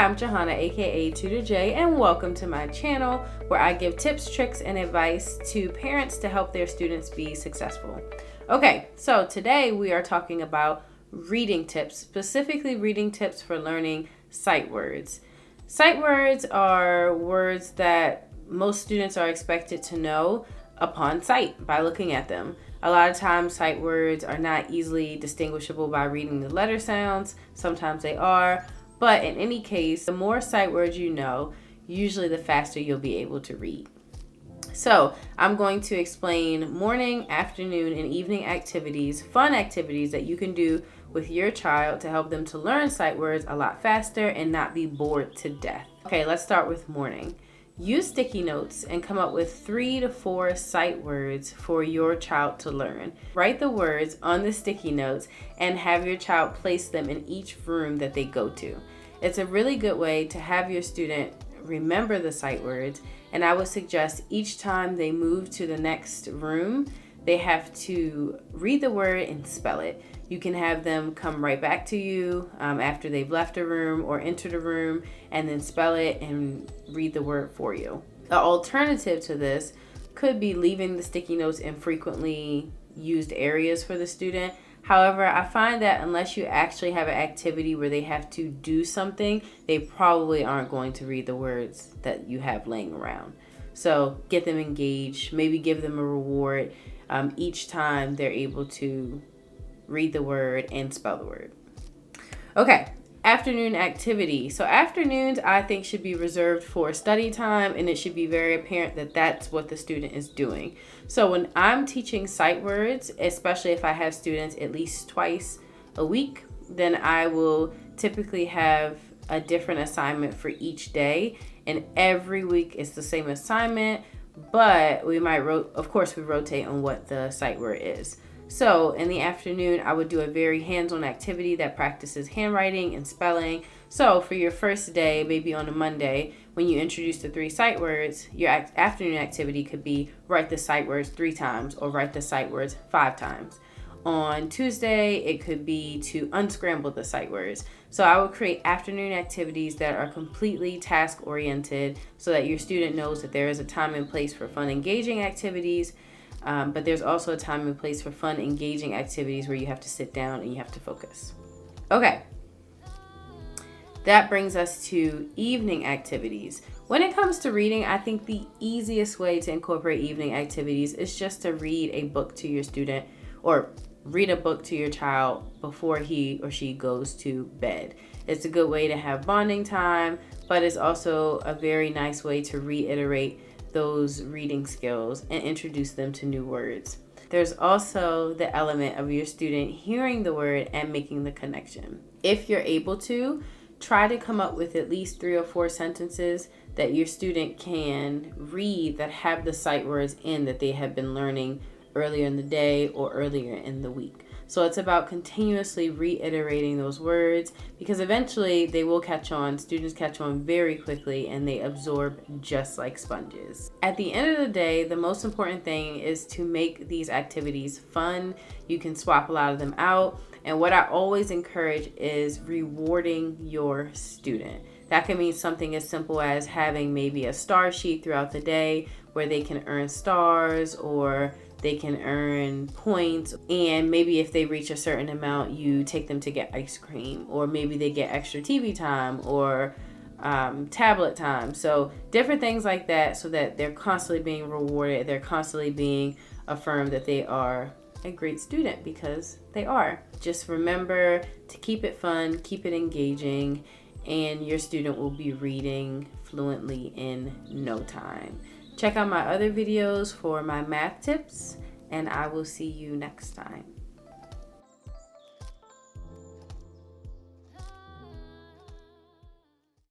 Hi, I'm Johanna, aka Tutor J, and welcome to my channel where I give tips, tricks, and advice to parents to help their students be successful. Okay, so today we are talking about reading tips, specifically reading tips for learning sight words. Sight words are words that most students are expected to know upon sight by looking at them. A lot of times sight words are not easily distinguishable by reading the letter sounds. Sometimes they are. But in any case, the more sight words you know, usually the faster you'll be able to read. So I'm going to explain morning, afternoon, and evening activities, fun activities that you can do with your child to help them to learn sight words a lot faster and not be bored to death. Okay, let's start with morning. Use sticky notes and come up with 3 to 4 sight words for your child to learn. Write the words on the sticky notes and have your child place them in each room that they go to. It's a really good way to have your student remember the sight words, and I would suggest each time they move to the next room, they have to read the word and spell it. You can have them come right back to you after they've left a room or entered a room and then spell it and read the word for you. The alternative to this could be leaving the sticky notes in frequently used areas for the student. However, I find that unless you actually have an activity where they have to do something, they probably aren't going to read the words that you have laying around. So get them engaged, maybe give them a reward each time they're able to read the word and spell the word. Okay, afternoon activity. So afternoons I think should be reserved for study time, and it should be very apparent that that's what the student is doing. So when I'm teaching sight words, especially if I have students at least twice a week, then I will typically have a different assignment for each day, and every week it's the same assignment, but we might of course we rotate on what the sight word is. So in the afternoon, I would do a very hands-on activity that practices handwriting and spelling. So for your first day, maybe on a Monday, when you introduce the 3 sight words, your afternoon activity could be write the sight words 3 times or write the sight words 5 times. On Tuesday, it could be to unscramble the sight words. So I would create afternoon activities that are completely task-oriented so that your student knows that there is a time and place for fun, engaging activities. But there's also a time and place for fun, engaging activities where you have to sit down and you have to focus. Okay, that brings us to evening activities. When it comes to reading, I think the easiest way to incorporate evening activities is just to read a book to your student or read a book to your child before he or she goes to bed. It's a good way to have bonding time, but it's also a very nice way to reiterate those reading skills and introduce them to new words. There's also the element of your student hearing the word and making the connection. If you're able to, try to come up with at least 3 or 4 sentences that your student can read that have the sight words in that they have been learning earlier in the day or earlier in the week. So it's about continuously reiterating those words because eventually they will catch on. Students catch on very quickly and they absorb just like sponges. At the end of the day, the most important thing is to make these activities fun. You can swap a lot of them out. And what I always encourage is rewarding your student. That can mean something as simple as having maybe a star sheet throughout the day where they can earn stars or they can earn points, and maybe if they reach a certain amount, you take them to get ice cream, or maybe they get extra TV time or tablet time. So different things like that so that they're constantly being rewarded, they're constantly being affirmed that they are a great student because they are. Just remember to keep it fun, keep it engaging, and your student will be reading fluently in no time. Check out my other videos for my math tips, and I will see you next time.